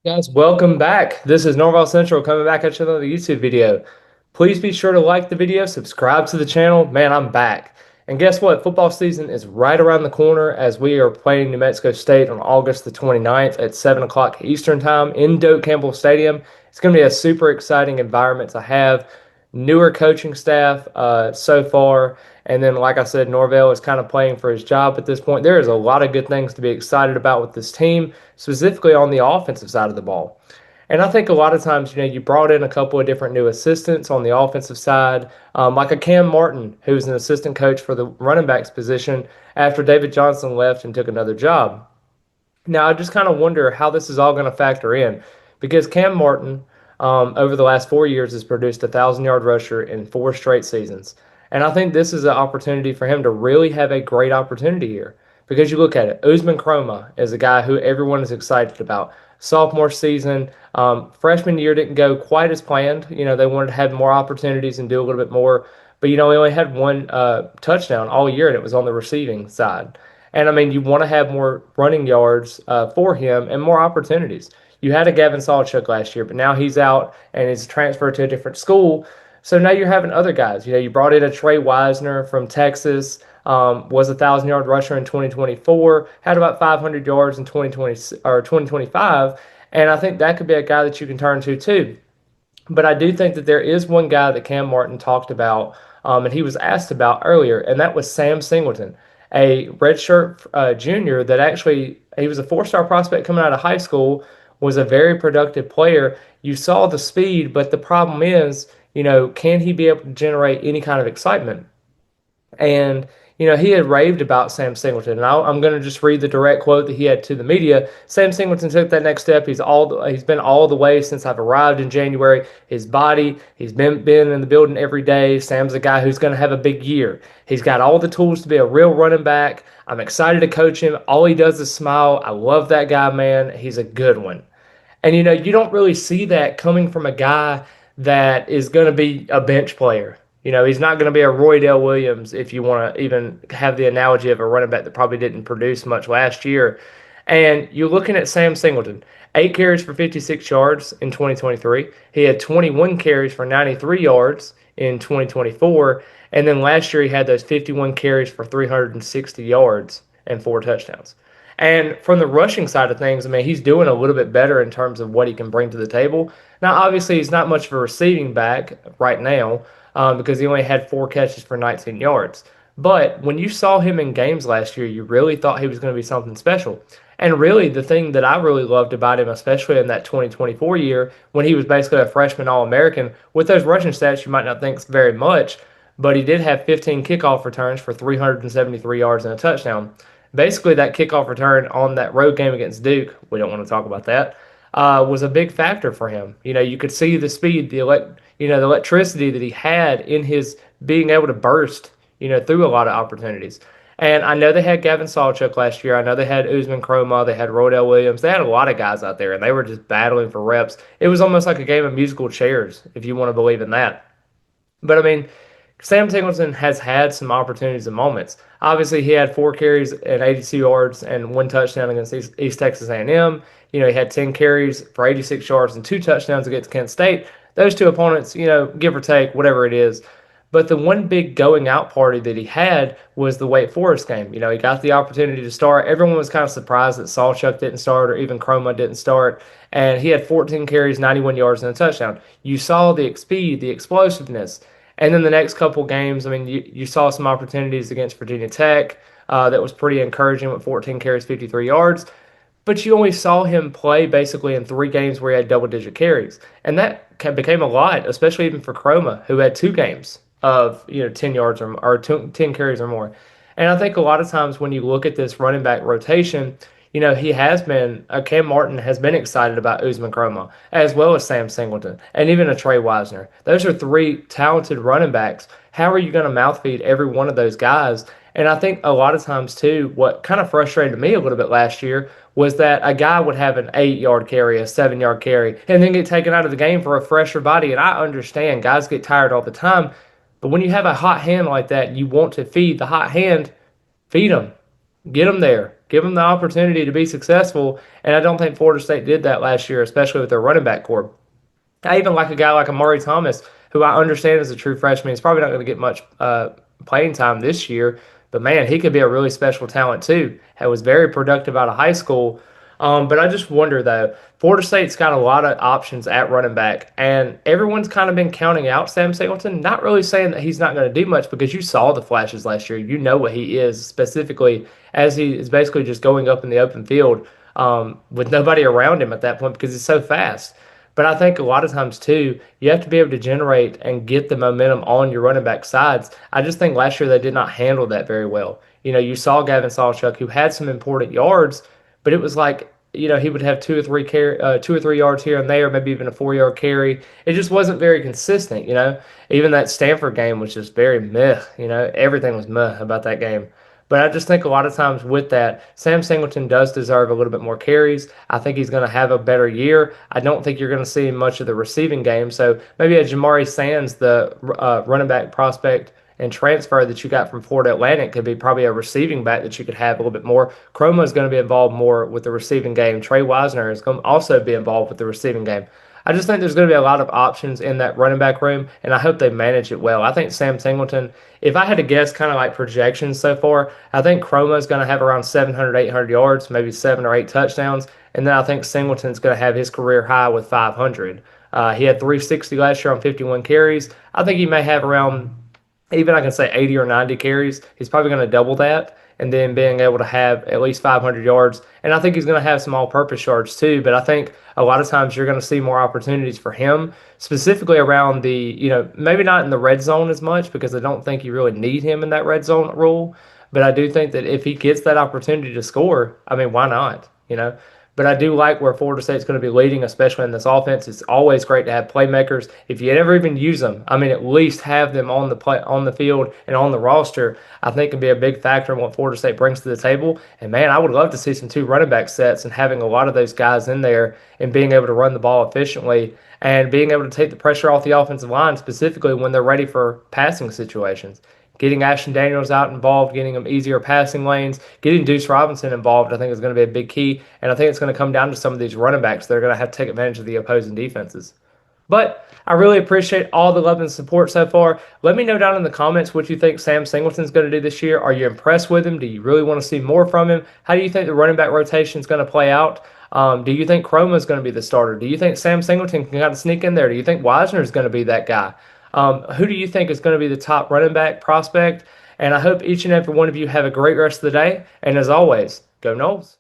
Guys, welcome back. This is Norval Central coming back at you with another YouTube video. Please be sure to like the video, subscribe to the channel. Man, I'm back. And guess what? Football season is right around the corner as we are playing New Mexico State on August the 29th at 7 o'clock Eastern Time in Doak Campbell Stadium. It's going to be a super exciting environment to have. Newer coaching staff so far. And then, like I said, Norvell is kind of playing for his job at this point. There is a lot of good things to be excited about with this team, specifically on the offensive side of the ball. And I think a lot of times, you brought in a couple of different new assistants on the offensive side, like a Kam Martin, who's an assistant coach for the running backs position after David Johnson left and took another job. Now, I just kind of wonder how this is all going to factor in because Kam Martin, over the last 4 years, has produced a 1,000-yard rusher in 4 straight seasons. And I think this is an opportunity for him to really have a great opportunity here because you look at it. Usman Kroma is a guy who everyone is excited about. Sophomore season, freshman year didn't go quite as planned. They wanted to have more opportunities and do a little bit more. But, he only had one touchdown all year, and it was on the receiving side. And I mean, you want to have more running yards for him and more opportunities. You had a Gavin Sawchuk last year, but now he's out and he's transferred to a different school. So now you're having other guys. You brought in a Trey Wisner from Texas, was a 1,000-yard rusher in 2024, had about 500 yards in 2020 or 2025, and I think that could be a guy that you can turn to too. But I do think that there is one guy that Kam Martin talked about, and he was asked about earlier, and that was Sam Singleton, a redshirt junior that actually he was a four-star prospect coming out of high school, was a very productive player. You saw the speed, but the problem is, can he be able to generate any kind of excitement? And, he had raved about Sam Singleton. And I'm going to just read the direct quote that he had to the media. Sam Singleton took that next step. He's been all the way since I've arrived in January. His body, he's been in the building every day. Sam's a guy who's going to have a big year. He's got all the tools to be a real running back. I'm excited to coach him. All he does is smile. I love that guy, man. He's a good one. And you don't really see that coming from a guy that is going to be a bench player. He's not going to be a Roy Dale Williams if you want to even have the analogy of a running back that probably didn't produce much last year. And you're looking at Sam Singleton, 8 carries for 56 yards in 2023. He had 21 carries for 93 yards in 2024. And then last year he had those 51 carries for 360 yards and 4 touchdowns. And from the rushing side of things, I mean, he's doing a little bit better in terms of what he can bring to the table. Now, obviously, he's not much of a receiving back right now because he only had 4 catches for 19 yards. But when you saw him in games last year, you really thought he was going to be something special. And really, the thing that I really loved about him, especially in that 2024 year, when he was basically a freshman All American, with those rushing stats, you might not think very much, but he did have 15 kickoff returns for 373 yards and a touchdown. Basically, that kickoff return on that road game against Duke, we don't want to talk about that, was a big factor for him. You could see the speed, the electricity that he had in his being able to burst, through a lot of opportunities. And I know they had Gavin Sawchuk last year. I know they had Usman Kroma. They had Rodell Williams. They had a lot of guys out there, and they were just battling for reps. It was almost like a game of musical chairs, if you want to believe in that. But I mean, Sam Singleton has had some opportunities and moments. Obviously, he had 4 carries and 82 yards and 1 touchdown against East Texas A&M. He had 10 carries for 86 yards and 2 touchdowns against Kent State. Those two opponents, give or take, whatever it is. But the one big going out party that he had was the Wake Forest game. He got the opportunity to start. Everyone was kind of surprised that Sawchuk didn't start or even Chroma didn't start. And he had 14 carries, 91 yards, and a touchdown. You saw the speed, the explosiveness. And then the next couple games, I mean, you saw some opportunities against Virginia Tech that was pretty encouraging with 14 carries, 53 yards. But you only saw him play basically in 3 games where he had double-digit carries. And that became a lot, especially even for Chroma, who had 2 games of 10 yards or 10 carries or more. And I think a lot of times when you look at this running back rotation, he has been, Kam Martin has been excited about Usman Kroma, as well as Sam Singleton, and even a Trey Wisner. Those are 3 talented running backs. How are you going to mouthfeed every one of those guys? And I think a lot of times, too, what kind of frustrated me a little bit last year was that a guy would have an 8-yard carry, a 7-yard carry, and then get taken out of the game for a fresher body. And I understand guys get tired all the time, but when you have a hot hand like that, you want to feed the hot hand, feed them, get them there. Give them the opportunity to be successful. And I don't think Florida State did that last year, especially with their running back core. I even like a guy like Amari Thomas, who I understand is a true freshman. He's probably not going to get much playing time this year, but man, he could be a really special talent too. He was very productive out of high school. But I just wonder though, Florida State's got a lot of options at running back, and everyone's kind of been counting out Sam Singleton, not really saying that he's not going to do much because you saw the flashes last year. You know what he is specifically as he is basically just going up in the open field with nobody around him at that point because he's so fast. But I think a lot of times too, you have to be able to generate and get the momentum on your running back sides. I just think last year they did not handle that very well. You saw Gavin Sawchuk, who had some important yards, but it was like he would have two or three yards here and there, maybe even a 4 yard carry. It just wasn't very consistent. Even that Stanford game was just very meh. Everything was meh about that game. But I just think a lot of times with that, Sam Singleton does deserve a little bit more carries. I think he's going to have a better year. I don't think you're going to see much of the receiving game. So maybe a Jamari Sands, the running back prospect and transfer that you got from Florida Atlantic, could be probably a receiving back that you could have a little bit more. Chroma is going to be involved more with the receiving game. Trey Wisner is going to also be involved with the receiving game. I just think there's going to be a lot of options in that running back room, and I hope they manage it well. I think Sam Singleton, if I had to guess kind of like projections so far, I think Chroma is going to have around 700, 800 yards, maybe 7 or 8 touchdowns, and then I think Singleton's going to have his career high with 500. He had 360 last year on 51 carries. I think he may have around, even I can say 80 or 90 carries. He's probably going to double that, and then being able to have at least 500 yards. And I think he's going to have some all-purpose yards too. But I think a lot of times you're going to see more opportunities for him, specifically around maybe not in the red zone as much because I don't think you really need him in that red zone rule. But I do think that if he gets that opportunity to score, I mean, why not? But I do like where Florida State's going to be leading, especially in this offense. It's always great to have playmakers. If you never even use them, I mean, at least have them on the field and on the roster. I think can be a big factor in what Florida State brings to the table. And man, I would love to see some two running back sets and having a lot of those guys in there and being able to run the ball efficiently and being able to take the pressure off the offensive line, specifically when they're ready for passing situations. Getting Ashton Daniels out involved, getting them easier passing lanes, getting Deuce Robinson involved, I think is going to be a big key. And I think it's going to come down to some of these running backs that are going to have to take advantage of the opposing defenses. But I really appreciate all the love and support so far. Let me know down in the comments what you think Sam Singleton's going to do this year. Are you impressed with him? Do you really want to see more from him? How do you think the running back rotation is going to play out? Do you think Chroma is going to be the starter? Do you think Sam Singleton can kind of sneak in there? Do you think Wisner is going to be that guy? Who do you think is going to be the top running back prospect? And I hope each and every one of you have a great rest of the day. And as always, go Noles.